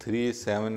3, 7,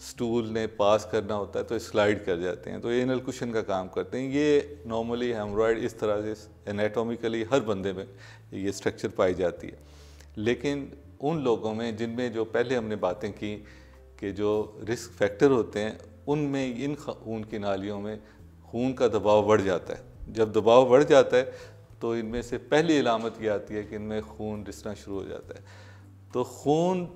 stool نے پاس کرنا ہوتا ہے تو سلائڈ کر جاتے ہیں، تو اینل کشن کا کام کرتے ہیں. یہ نارملی ہیمورائڈ اس طرح سے انیٹومیکلی ہر بندے میں یہ اسٹرکچر پائی جاتی ہے. لیکن ان لوگوں میں جن میں جو پہلے ہم نے باتیں کی کہ جو رسک فیکٹر ہوتے ہیں ان میں ان خون کی نالیوں میں خون کا دباؤ بڑھ جاتا ہے. جب دباؤ بڑھ جاتا ہے تو ان میں سے پہلی علامت یہ آتی ہے کہ ان میں خون رسنا شروع ہو جاتا ہے. تو خون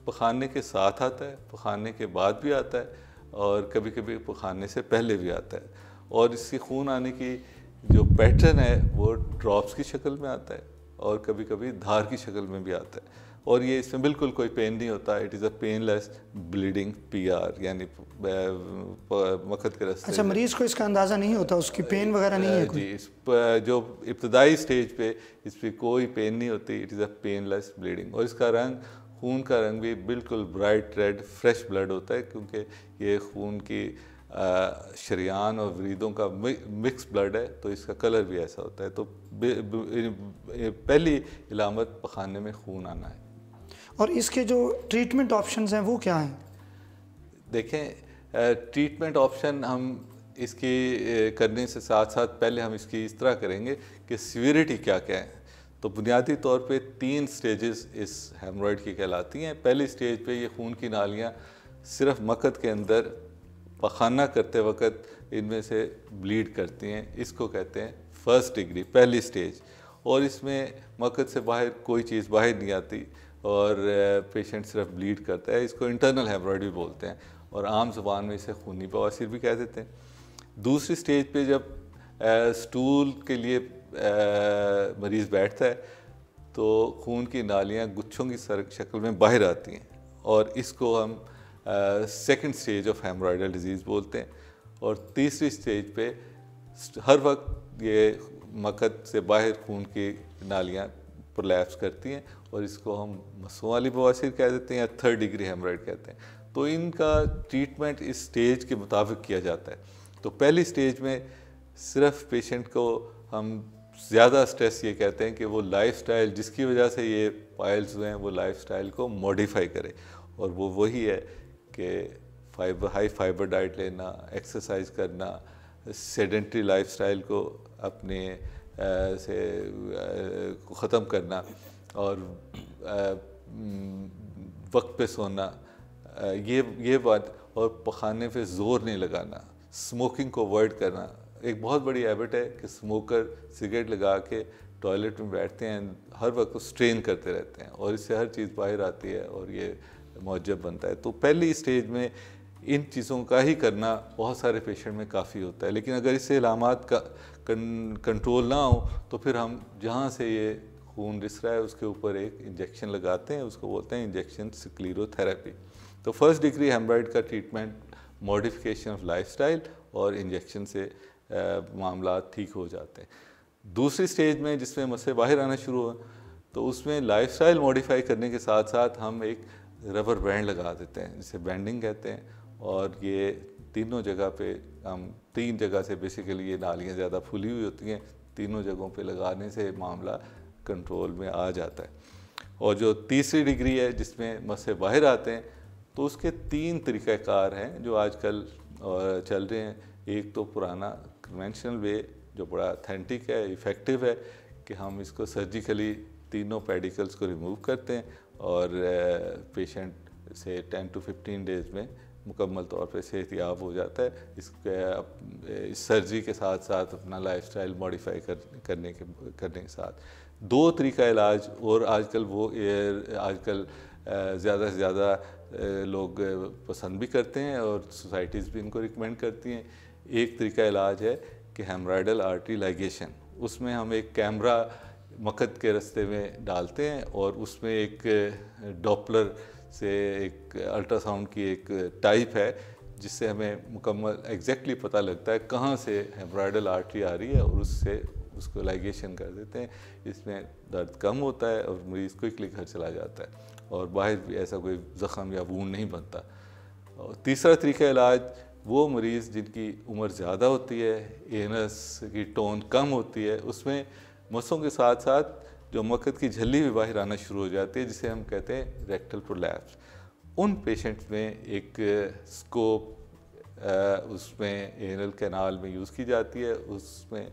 پخانے کے ساتھ آتا ہے، پخانے کے بعد بھی آتا ہے، اور کبھی کبھی پخانے سے پہلے بھی آتا ہے. اور اس کی خون آنے کی جو پیٹرن ہے وہ ڈراپس کی شکل میں آتا ہے اور کبھی کبھی دھار کی شکل میں بھی آتا ہے. اور یہ اس میں بالکل کوئی پین نہیں ہوتا. It is a painless bleeding PR، یعنی مقد کے راستے. اچھا، مریض کو اس کا اندازہ نہیں ہوتا، اس کی پین وغیرہ نہیں ہے کوئی؟ جی، اس جو ابتدائی سٹیج پہ اس پہ کوئی پین نہیں ہوتی. It is a painless bleeding. اور اس کا رنگ، خون کا رنگ بھی بالکل برائٹ ریڈ فریش بلڈ ہوتا ہے، کیونکہ یہ خون کی شریان اور وریدوں کا مکس بلڈ ہے، تو اس کا کلر بھی ایسا ہوتا ہے. تو پہلی علامت پخانے میں خون آنا ہے. اور اس کے جو ٹریٹمنٹ آپشنز ہیں وہ کیا ہیں؟ دیکھیں، ٹریٹمنٹ آپشن ہم اس کی کرنے سے ساتھ ساتھ پہلے ہم اس کی اس طرح کریں گے کہ سیویریٹی کیا کیا ہے. تو بنیادی طور پہ 3 سٹیجز اس ہیمورائڈ کی کہلاتی ہیں. پہلی سٹیج پہ یہ خون کی نالیاں صرف مقد کے اندر پخانہ کرتے وقت ان میں سے بلیڈ کرتی ہیں. اس کو کہتے ہیں فرسٹ ڈگری، پہلی سٹیج. اور اس میں مقد سے باہر کوئی چیز باہر نہیں آتی اور پیشنٹ صرف بلیڈ کرتا ہے. اس کو انٹرنل ہیمورائڈ بھی بولتے ہیں، اور عام زبان میں اسے خونی بواسیر بھی کہہ دیتے ہیں. دوسری سٹیج پہ جب سٹول کے لیے مریض بیٹھتا ہے تو خون کی نالیاں گچھوں کی شکل میں باہر آتی ہیں، اور اس کو ہم سیکنڈ سٹیج آف ہیمورائڈل ڈیزیز بولتے ہیں. اور تیسری سٹیج پہ ہر وقت یہ مقد سے باہر خون کی نالیاں پرولیپس کرتی ہیں، اور اس کو ہم مسوں والی بواسیر کہہ دیتے ہیں یا تھرڈ ڈگری ہیمورائڈ کہتے ہیں. تو ان کا ٹریٹمنٹ اس سٹیج کے مطابق کیا جاتا ہے. تو پہلی سٹیج میں صرف پیشنٹ کو ہم زیادہ سٹریس یہ کہتے ہیں کہ وہ لائف سٹائل جس کی وجہ سے یہ پائلز ہوئے ہیں وہ لائف سٹائل کو موڈیفائی کرے. اور وہ وہی ہے کہ ہائی فائبر ڈائٹ لینا، ایکسرسائز کرنا، سیڈنٹری لائف سٹائل کو اپنے سے ختم کرنا، اور وقت پہ سونا، یہ بات. اور پخانے پہ زور نہیں لگانا، اسموکنگ کو اوائڈ کرنا. ایک بہت بڑی ہیبٹ ہے کہ اسموکر سگریٹ لگا کے ٹوائلٹ میں بیٹھتے ہیں، ہر وقت اسٹرین کرتے رہتے ہیں، اور اس سے ہر چیز باہر آتی ہے اور یہ معجب بنتا ہے. تو پہلی سٹیج میں ان چیزوں کا ہی کرنا بہت سارے پیشنٹ میں کافی ہوتا ہے. لیکن اگر اس سے علامات کا کنٹرول نہ ہو تو پھر ہم جہاں سے یہ خون رس رہا ہے اس کے اوپر ایک انجیکشن لگاتے ہیں، اس کو بولتے ہیں انجیکشن سکلیرو تھراپی. تو فرسٹ ڈگری ہیمورائڈ کا treatment modification of life style اور انجیکشن سے معاملات ٹھیک ہو جاتے ہیں. دوسری سٹیج میں جس میں مسئلے باہر آنا شروع ہو تو اس میں لائف سٹائل موڈیفائی کرنے کے ساتھ ساتھ ہم ایک ربر بینڈ لگا دیتے ہیں جسے بینڈنگ کہتے ہیں. اور یہ تینوں جگہ پہ ہم 3 جگہ سے بیسیکلی یہ نالیاں زیادہ پھولی ہوئی ہوتی ہیں، تینوں جگہوں پہ لگانے سے معاملہ کنٹرول میں آ جاتا ہے. اور جو تیسری ڈگری ہے جس میں مسئلے باہر آتے ہیں تو اس کے 3 طریقہ کار ہیں جو آج کل چل رہے ہیں. ایک تو پرانا کنونشنل وے جو بڑا اتھینٹک ہے، ایفیکٹو ہے، کہ ہم اس کو سرجیکلی تینوں پیڈیکلز کو ریموو کرتے ہیں اور پیشنٹ سے 10 to 15 ڈیز میں مکمل طور پہ صحت یاب ہو جاتا ہے. اس سرجری کے ساتھ ساتھ اپنا لائف سٹائل موڈیفائی کرنے کے ساتھ. 2 طریقہ علاج اور آج کل زیادہ سے زیادہ لوگ پسند بھی کرتے ہیں اور سوسائٹیز بھی ان کو ریکمینڈ کرتی ہیں. ایک طریقہ علاج ہے کہ ہیمرائڈل آرٹری لائگیشن. اس میں ہم ایک کیمرہ مقد کے رستے میں ڈالتے ہیں اور اس میں ایک ڈوپلر سے ایک الٹرا ساؤنڈ کی ایک ٹائپ ہے جس سے ہمیں مکمل ایگزیکٹلی پتہ لگتا ہے کہاں سے ہیمرائڈل آرٹری آ رہی ہے، اور اس کو لائگیشن کر دیتے ہیں. اس میں درد کم ہوتا ہے اور مریض کوئکلی گھر چلا جاتا ہے اور باہر بھی ایسا کوئی زخم یا وونڈ نہیں بنتا. اور تیسرا طریقہ علاج وہ مریض جن کی عمر زیادہ ہوتی ہے، اینس کی ٹون کم ہوتی ہے، اس میں مسوں کے ساتھ ساتھ جو مقد کی جھلی بھی باہر آنا شروع ہو جاتی ہے جسے ہم کہتے ہیں ریکٹل پرولیپس. ان پیشنٹس میں ایک اسکوپ اس میں اینل کینال میں یوز کی جاتی ہے. اس میں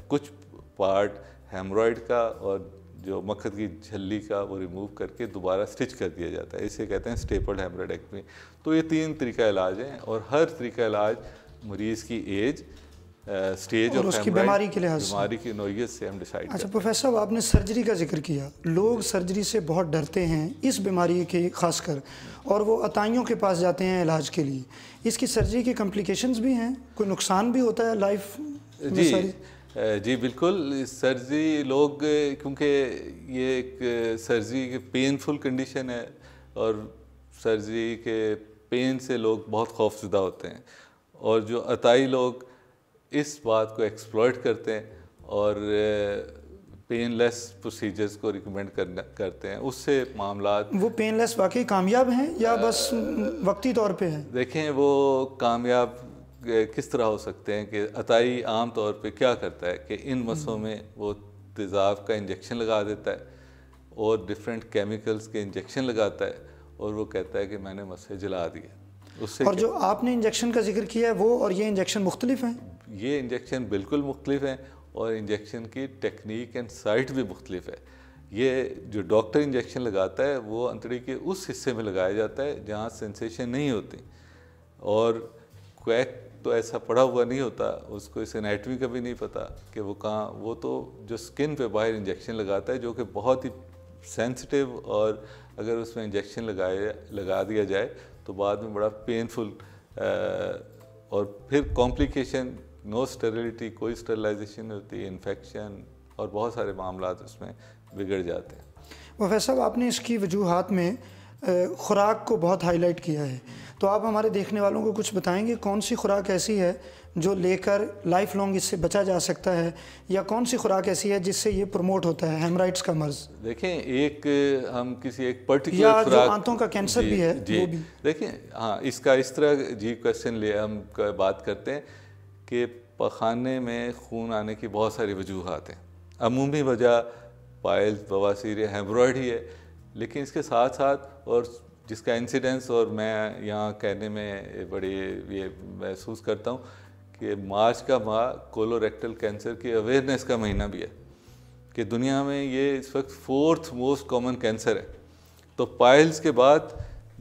کچھ پارٹ ہیمرائڈ کا اور جو مکھد کی جھلی کا وہ ریموو کر کے دوبارہ سٹچ کر دیا جاتا ہے. اسے کہتے ہیں اسٹیپلڈ ہیمرائڈیکٹمی. تو یہ 3 طریقہ علاج ہیں اور ہر طریقہ علاج مریض کی ایج، اسٹیج اور اس کی بیماری کے لحاظ سے، بیماری کی نوعیت سے ہم ڈیسائیڈ کرتے ہیں. اچھا پروفیسر صاحب، آپ نے سرجری کا ذکر کیا. لوگ سرجری سے بہت ڈرتے ہیں اس بیماری کے خاص کر، اور وہ عطائیوں کے پاس جاتے ہیں علاج کے لیے. اس کی سرجری کے کمپلیکیشنز بھی ہیں، کوئی نقصان بھی ہوتا ہے لائف میں؟ جی بالکل. سرجری لوگ، کیونکہ یہ ایک سرجری کی پینفل کنڈیشن ہے اور سرجری کے پین سے لوگ بہت خوف زدہ ہوتے ہیں، اور جو عطائی لوگ اس بات کو ایکسپلائٹ کرتے ہیں اور پین لیس پروسیجرز کو ریکمینڈ کرتے ہیں، اس سے معاملات. وہ پین لیس واقعی کامیاب ہیں یا بس وقتی طور پہ ہیں؟ دیکھیں وہ کامیاب کس طرح ہو سکتے ہیں کہ عطائی عام طور پہ کیا کرتا ہے کہ ان مسوں میں وہ تیزاب کا انجیکشن لگا دیتا ہے اور ڈفرینٹ کیمیکلز کے انجیکشن لگاتا ہے اور وہ کہتا ہے کہ میں نے مسے جلا دیے. اس سے اور جو آپ نے انجیکشن کا ذکر کیا ہے وہ اور یہ انجیکشن مختلف ہیں؟ یہ انجیکشن بالکل مختلف ہیں اور انجیکشن کی ٹیکنیک اینڈ سائٹ بھی مختلف ہے. یہ جو ڈاکٹر انجیکشن لگاتا ہے وہ انتڑی کے اس حصے میں لگایا جاتا ہے جہاں سینسیشن نہیں ہوتی، اور کویک تو ایسا پڑا ہوا نہیں ہوتا، اس کو اس انیٹمی کا بھی نہیں پتہ کہ وہ کہاں. وہ تو جو سکن پہ باہر انجیکشن لگاتا ہے جو کہ بہت ہی سینسٹیو، اور اگر اس میں انجیکشن لگا دیا جائے تو بعد میں بڑا پینفل، اور پھر کمپلیکیشن، نو اسٹیریلٹی، کوئی اسٹیرلائزیشن نہیں ہوتی، انفیکشن اور بہت سارے معاملات اس میں بگڑ جاتے ہیں. پروفیسر صاحب، آپ نے اس کی وجوہات میں خوراک کو بہت ہائی لائٹ کیا ہے، تو آپ ہمارے دیکھنے والوں کو کچھ بتائیں گے کون سی خوراک ایسی ہے جو لے کر لائف لانگ اس سے بچا جا سکتا ہے، یا کون سی خوراک ایسی ہے جس سے یہ پروموٹ ہوتا ہے ہیمرائڈس کا مرض؟ دیکھیں ایک ہم کسی ایک پرٹیکولر یا خوراک، جو آنتوں کا کینسر بھی ہے وہ بھی. دیکھیں ہاں اس کا اس طرح جی کویشچن لے ہم بات کرتے ہیں کہ پخانے میں خون آنے کی بہت ساری وجوہات ہیں. عمومی وجہ پائلز، بواسیر یا ہیمرائڈ ہی ہے، لیکن اس کے ساتھ ساتھ اور جس کا انسیڈنس اور میں یہاں کہنے میں بڑی یہ محسوس کرتا ہوں کہ مارچ کا ماہ کولوریکٹل کینسر کی اویئرنیس کا مہینہ بھی ہے کہ دنیا میں یہ اس وقت 4th موسٹ کامن کینسر ہے. تو پائلز کے بعد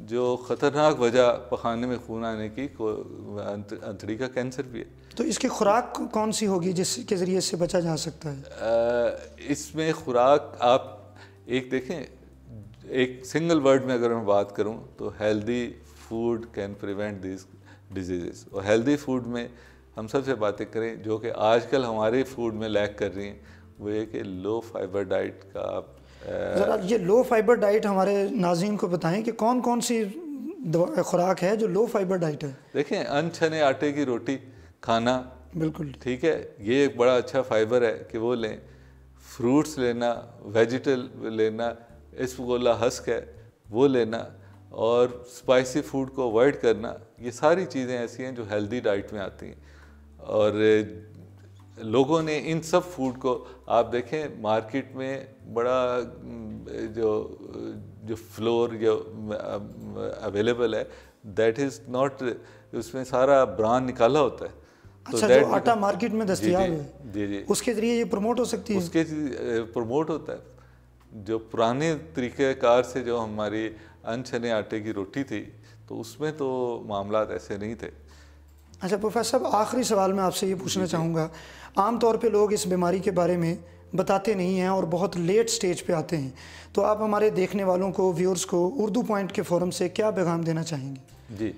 جو خطرناک وجہ پخانے میں خون آنے کی انتڑی کا کینسر بھی ہے. تو اس کی خوراک کون سی ہوگی جس کے ذریعے سے بچا جا سکتا ہے؟ اس میں خوراک آپ ایک دیکھیں، ایک سنگل ورڈ میں اگر میں بات کروں تو healthy food can prevent these diseases. اور ہیلدی فوڈ میں ہم سب سے باتیں کریں جو کہ آج کل ہمارے فوڈ میں لیک کر رہی ہیں، وہ یہ کہ لو فائبر ڈائٹ کا آپ ذرا یہ لو فائبر ڈائٹ ہمارے ناظرین کو بتائیں کہ کون کون سی خوراک ہے جو لو فائبر ڈائٹ ہے؟ دیکھیں ان چھنے آٹے کی روٹی کھانا، بالکل ٹھیک ہے، یہ ایک بڑا اچھا فائبر ہے کہ وہ لیں. فروٹس لینا، ویجیٹل لینا، اسفگولا ہسک ہے وہ لینا، اور اسپائسی فوڈ کو اوائڈ کرنا، یہ ساری چیزیں ایسی ہیں جو ہیلدی ڈائٹ میں آتی ہیں. اور لوگوں نے ان سب فوڈ کو آپ دیکھیں مارکیٹ میں بڑا جو فلور جو اویلیبل ہے دیٹ از ناٹ، اس میں سارا بران نکالا ہوتا ہے. اچھا، جو آٹا مارکیٹ میں دستیاب ہے جی اس کے ذریعے یہ پروموٹ ہو سکتی ہے؟ اس کے پروموٹ ہوتا ہے. جو پرانے طریقہ کار سے جو ہماری ان چھنے آٹے کی روٹی تھی تو اس میں تو معاملات ایسے نہیں تھے. اچھا پروفیسر صاحب، آخری سوال میں آپ سے یہ پوچھنا چاہوں گا، عام طور پہ لوگ اس بیماری کے بارے میں بتاتے نہیں ہیں اور بہت لیٹ سٹیج پہ آتے ہیں، تو آپ ہمارے دیکھنے والوں کو، ویورز کو اردو پوائنٹ کے فورم سے کیا پیغام دینا چاہیں گے؟ جی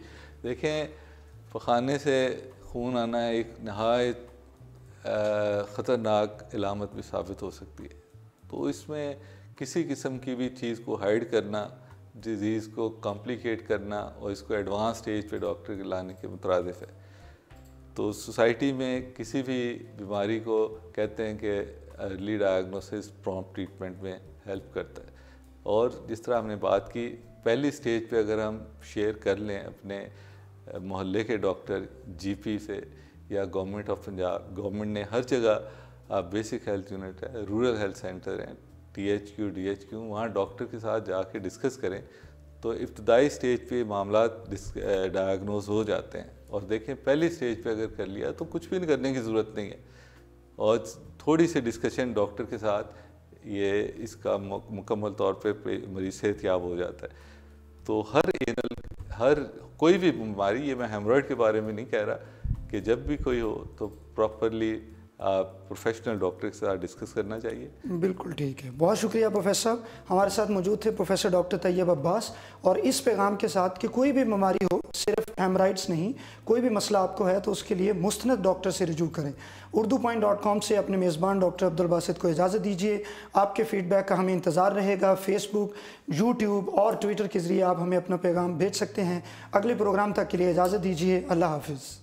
دیکھیں، پخانے سے خون آنا ایک نہایت خطرناک علامت بھی ثابت ہو سکتی ہے. تو اس میں کسی قسم کی بھی چیز کو ہائیڈ کرنا، ڈیزیز کو کمپلیکیٹ کرنا اور اس کو ایڈوانس سٹیج پہ ڈاکٹر کے لانے کے مترادف ہے. تو سوسائٹی میں کسی بھی بیماری کو کہتے ہیں کہ ارلی ڈائگنوسس پرومپٹ ٹریٹمنٹ میں ہیلپ کرتا ہے. اور جس طرح ہم نے بات کی پہلی سٹیج پہ اگر ہم شیئر کر لیں اپنے محلے کے ڈاکٹر، جی پی سے، یا گورنمنٹ آف پنجاب، گورنمنٹ نے ہر جگہ آپ بیسک ہیلتھ یونٹ ہے، رورل ہیلتھ سینٹر ہیں، T H Q, D H Q, وہاں ڈاکٹر کے ساتھ جا کے ڈسکس کریں تو ابتدائی سٹیج پہ معاملات ڈائگنوز ہو جاتے ہیں. اور دیکھیں پہلی سٹیج پہ اگر کر لیا تو کچھ بھی کرنے کی ضرورت نہیں ہے, اور تھوڑی سی ڈسکشن ڈاکٹر کے ساتھ یہ اس کا مکمل طور پہ مریض صحت یاب ہو جاتا ہے. تو ہر کوئی بھی بیماری, یہ میں ہیمورائڈ کے بارے میں نہیں کہہ رہا, کہ جب بھی کوئی ہو تو پراپرلی پروفیشنل ڈاکٹر کے ساتھ ڈسکس کرنا چاہیے. بالکل ٹھیک ہے, بہت شکریہ پروفیسر صاحب. ہمارے ساتھ موجود تھے پروفیسر ڈاکٹر طیب عباس, اور اس پیغام کے ساتھ کہ کوئی بھی بیماری ہو, صرف ہیمرائڈس نہیں, کوئی بھی مسئلہ آپ کو ہے تو اس کے لیے مستند ڈاکٹر سے رجوع کریں. urdupoint.com سے اپنے میزبان ڈاکٹر عبدالباسط کو اجازت دیجیے. آپ کے فیڈ بیک کا ہمیں انتظار رہے گا. فیس بک, یوٹیوب اور ٹویٹر کے ذریعے آپ ہمیں اپنا پیغام بھیج سکتے ہیں. اگلے پروگرام تک کے لیے اجازت دیجیے. اللہ حافظ.